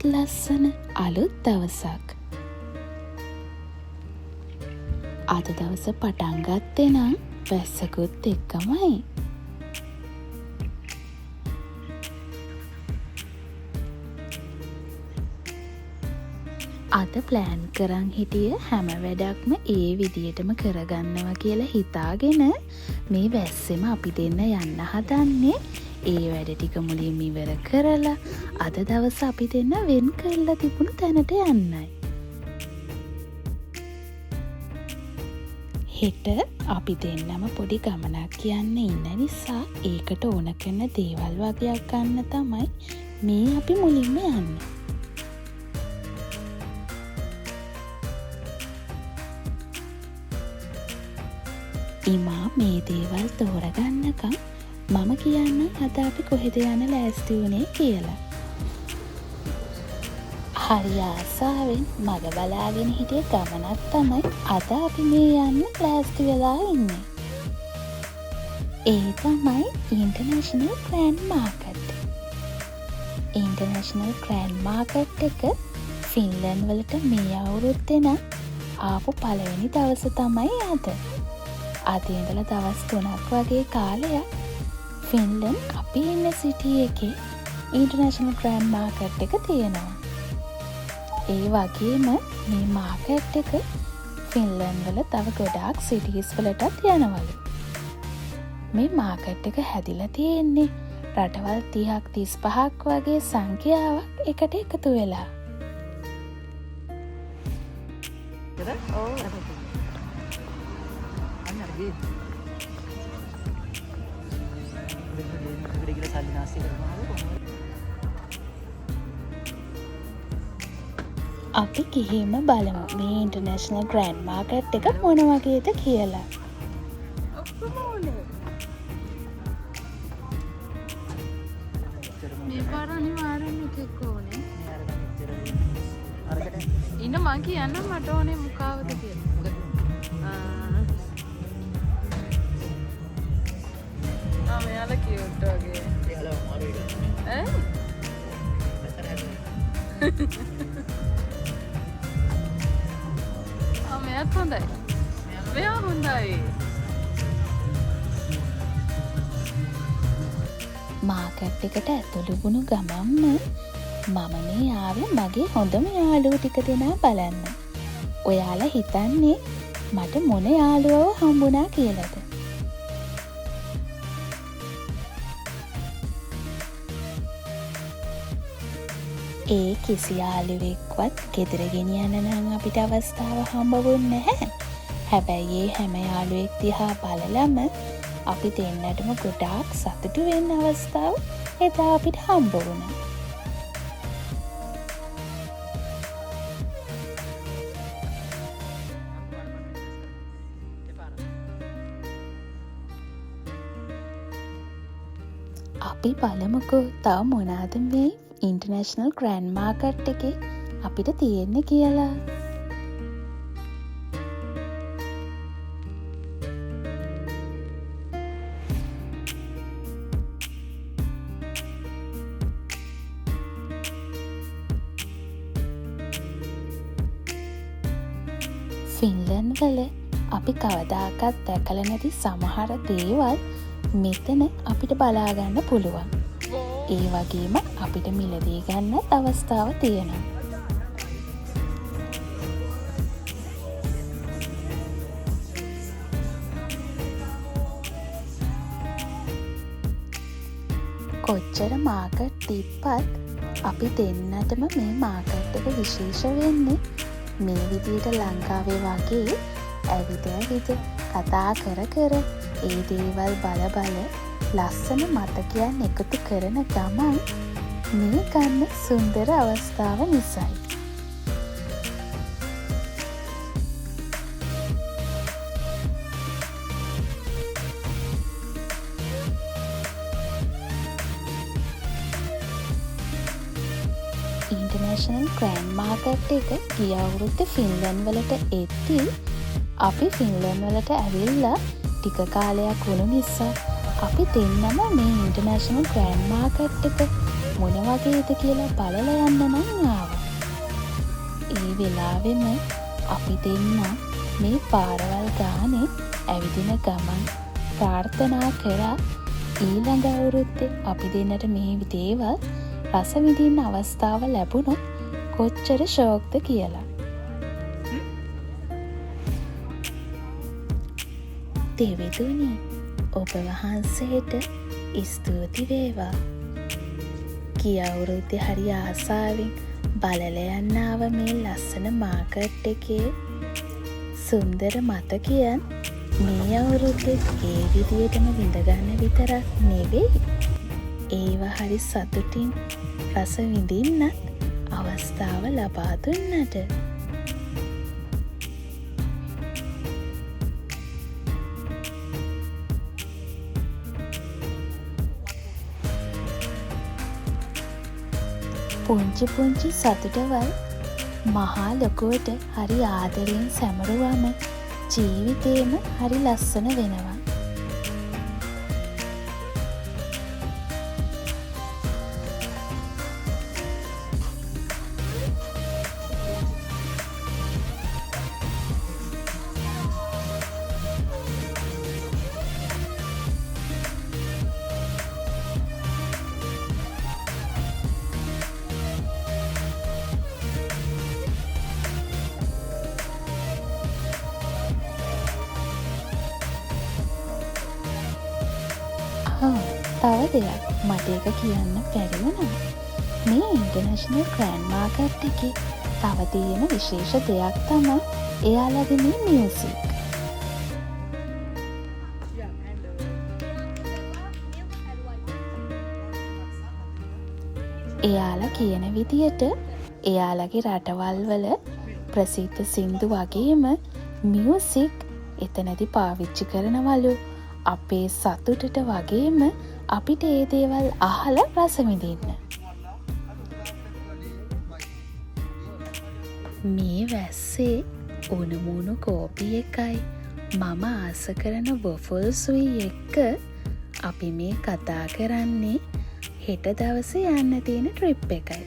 ලස්සන අලුත් දවසක්. අද දවස පටන් ගත්තේ නම් වැස්සකුත් එක්කමයි. අද ප්ලෑන් කරන් හිටිය හැම වැඩක්ම ඒ විදියටම කරගන්නවා කියලා හිතාගෙන මේ වැස්සෙම අපි දෙන්න යන්න හදන්නේ. ඒ වැඩ ටික මුලින්ම ඉවර කරලා අද දවස අපි දෙන්න වෙන් කරලා තිබුණු තැනට යන්නයි. හෙට අපි දෙන්නම පොඩි ගමනක් යන්න ඉන්න නිසා ඒකට ඕන කරන දේවල් වගේක් ගන්න තමයි මේ අපි මුලින්ම යන්නේ. ඉමා මේ දේවල් තෝරගන්නකම් මම කියන්න අද අපි කොහෙද යන්න ලෑස්ති වුණේ කියලා. හරි ආසාවෙන් මග බලාගෙන හිටිය ගමනක් තමයි අද අපි මේ යන්න ලෑස්ති වෙලා ඉන්නේ. ඒ තමයි international grand market. International grand market එක ෆින්ලන්ඩ් වලට මේ අවුරුද්දේ නම් ආපු පළවෙනි දවස තමයි අද. අද ඉඳලා දවස් 3ක් වගේ කාලයක් ෆින්ලන්ඩ් අපි ඉන්න සිටි එකේ ඉන්ටර්නැෂනල් ග්‍රෑන්ඩ් මාකට් එක තියෙනවා. ඒ වගේම මේ මාකට් එක ෆින්ලන්ඩ් වල තව ගොඩාක් සිටිස් වලටත් යනවලු. මේ මාකට් එක හැදිලා තියෙන්නේ රටවල් 30ක් 35ක් වගේ සංඛ්‍යාවක් එකට එකතු වෙලා. අපි ගිහින්ම බලමු මේ ඉන්ටර්නැෂනල් ග්‍රෑන්ඩ් මාකට් එක මොන වගේද කියලා. මේ පාර අනිවාර්යෙන් එකෙක් ඕනේ. ඉන්න මං කියන්න මට ඕනේ මොකාවද කියලා. මෙයාලා කියුට් වගේ. එයාලා මාරුයි. මෙයාත් හොඳයි. මෙයා හොඳයි. මාකට් එකට ඇතුළු වුණු ගමන්ම මම මේ ආවේ මගේ හොඳම යාළුවෝ ටික දෙනා බලන්න. ඔයාලා හිතන්නේ මට මොන යාළුවෝ හම්බුණා කියලාද? ඒ කිසි යාළුවෙක්වත් ගෙදර ගෙනියන්න නම් අපිට අවස්ථාව හම්බ වුණේ නැහැ. හැබැයි ඒ හැම යාළුවෙක් දිහා බලලම අපි දෙන්නටම ගොඩාක් සතුටු වෙන්න අවස්ථාව එදා අපිට හම්බ වුණා. අපි බලමුකෝ තව මොනවාද මේ ඉන්ටර්නැෂනල් ග්‍රෑන්ඩ් මාකට් එකේ අපිට තියෙන්නේ කියලා. ෆින්ලන්ඩ් වල අපි කවදාකවත් දැකලා නැති සමහර දේවල් මෙතන අපිට බලා ගන්න පුළුවන්. ඒ වගේම අපිට මිලදී ගන්නත් අවස්ථාව තියෙනවා. කොච්චර මාකට් තිබ්බත් අපි දෙන්නටම මේ මාකට් එක විශේෂ වෙන්නේ මේ විදියට ලංකාවේ වගේ ඇවිද කතා කර ඒ දේවල් බල ලස්සන මතකයන් එකතු කරන ගමන් මේ ගන්න සුන්දර අවස්ථාව නිසායි. ඉන්ටර්නැෂනල් ග්‍රෑන්ඩ් මාකට් එක ගිය අවුරුද්දේ ෆින්ලන්ඩ් වලට එද්දී අපි ෆින්ලන්ඩ් වලට ඇවිල්ලා ටික කාලයක් වුණු නිසා අපි දෙන්නම මේ ඉන්ටර්නැෂනල් ග්‍රෑන්ඩ් මාකට් එක මොන වගේද කියලා බලලා යන්න නම් ආවා. ඒ වෙලාවෙම අපි දෙන්න මේ පාරවල් ගානේ ඇවිදින ගමන් ප්‍රාර්ථනා කරා ඊළඟ අවුරුද්දේ අපි දෙන්නට මේ දේවල් රස විඳින්න අවස්ථාව ලැබුණොත් කොච්චර ෂෝක්ද කියලා. දෙවිදුනි, ඔබ වහන්සේට ස්තුති වේවා. ගිය අවුරුද්දේ හරි ආසාවෙන් බලලා යන්න ආව මේ ලස්සන මාකට් එකේ සුන්දර මතකයන් මේ අවුරුද්දේ ඒ විදියටම විඳගන්න විතරක් නෙවෙයි, ඒවා හරි සතුටින් රස විඳින්නත් අවස්ථාව ලබා දුන්නට. පුංචි පුංචි සතුටවල් මහා ලොකුවට හරි ආදරයෙන් සැමරුවම ජීවිතේම හරි ලස්සන වෙනවා. තව දෙයක් මට එක කියන්න බැරි වුණා. මේ ඉන්ටර්නැෂනල් ග්‍රෑන්ඩ් මාකට් එකේ තව තියෙන විශේෂ දෙයක් තමයි එයාලගේ මේ මියුසික්. එයාලා කියන විදියට එයාලගේ රටවල් වල ප්‍රසිද්ධ සින්දු වගේම මියුසික් එතනදි පාවිච්චි කරනවලු අපේ සතුටට වගේම අපිට ඒ දේවල් අහලා රස විඳින්න. මේ වැස්සේ උණුමුණු කෝපි එකයි මම ආස කරන වොෆල්ස්ුයි එක්ක අපි මේ කතා කරන්නේ හෙට දවසේ යන්න තියෙන ට්‍රිප් එකයි.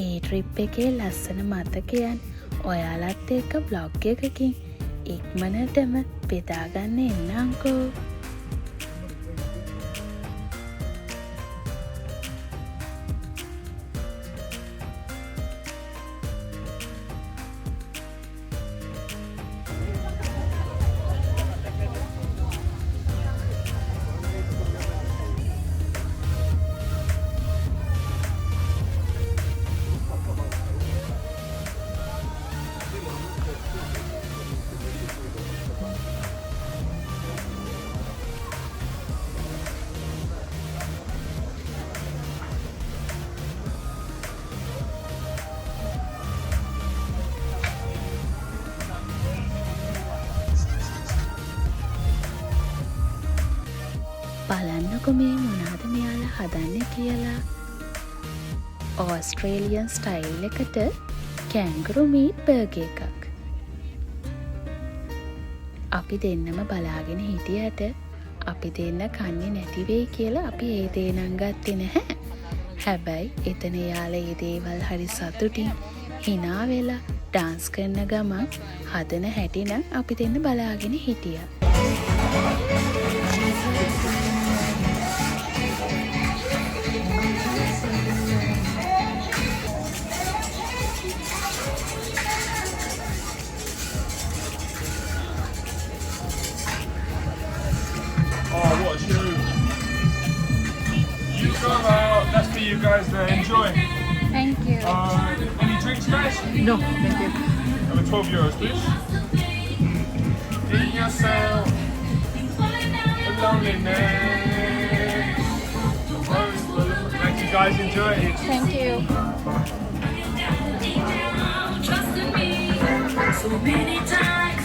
ඒ ට්‍රිප් එකේ ලස්සන මතකයන් ඔයාලත් එක්ක බ්ලොග් එකකින් ඉක්මනටම බෙදාගන්න එන්නංකෝ. බලන්නකො මේ මොනාද මෙයාලා හදන්නේ කියලා. ඕස්ට්‍රේලියන් ස්ටයිල් එකට කැන්ගරු මීට් බර්ගර් එකක්. අපි දෙන්නම බලාගෙන හිටියට අපි දෙන්න කන්නේ නැති වෙයි කියලා අපි ඒ දේ නම් ගත්තේ නැහැ. හැබැයි එතන යාලා ඒ දේවල් හරි සතුටින් hina වෙලා ඩාන්ස් කරන ගමන් හදන හැටි නම් අපි දෙන්න බලාගෙන හිටියා. That's for you guys to enjoy. Thank you. Any drinks, guys? No, thank you. Have a €12, please. In yourself, the loneliness. Thank you, guys. Enjoy it. Thank you. So many times.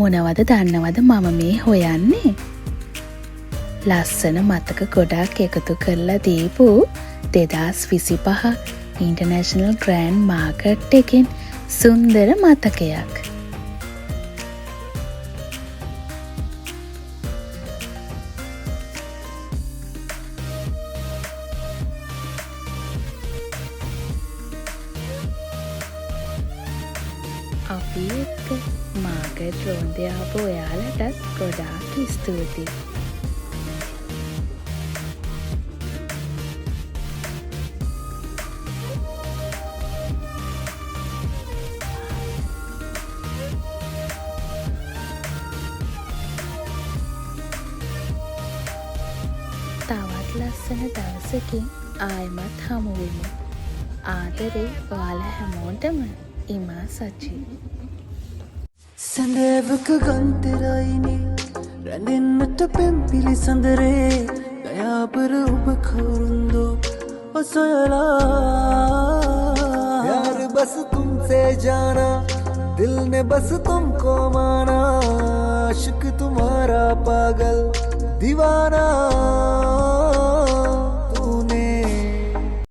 මොනවද දන්නවද මම මේ හොයන්නේ? ලස්සන මතක ගොඩක් එකතු කරලා දීපු 2025 ඉන්ටර්නැෂනල් ග්‍රෑන්ඩ් මාකට් එකෙන් සුන්දර මතකයක්. අපි එක්ක මාකට් රෝන්දේ ආපු ඔයාලටත් ගොඩාක් ස්තුතියි. තවත් ලස්සන දවසකින් ආයෙමත් හමු වෙමු. ආදරේ ඔයාලා හැමෝටම ඉමා සචි. සඳවක ගන්තරයිනි රැඳෙන්නට පෙම්පිලි සඳරේ දයාපර ඔබ කවුරුන්දෝ ඔසොයලා यार बस तुमसे जाना दिल ने बस तुमको माना आशिक तुम्हारा पागल दीवाना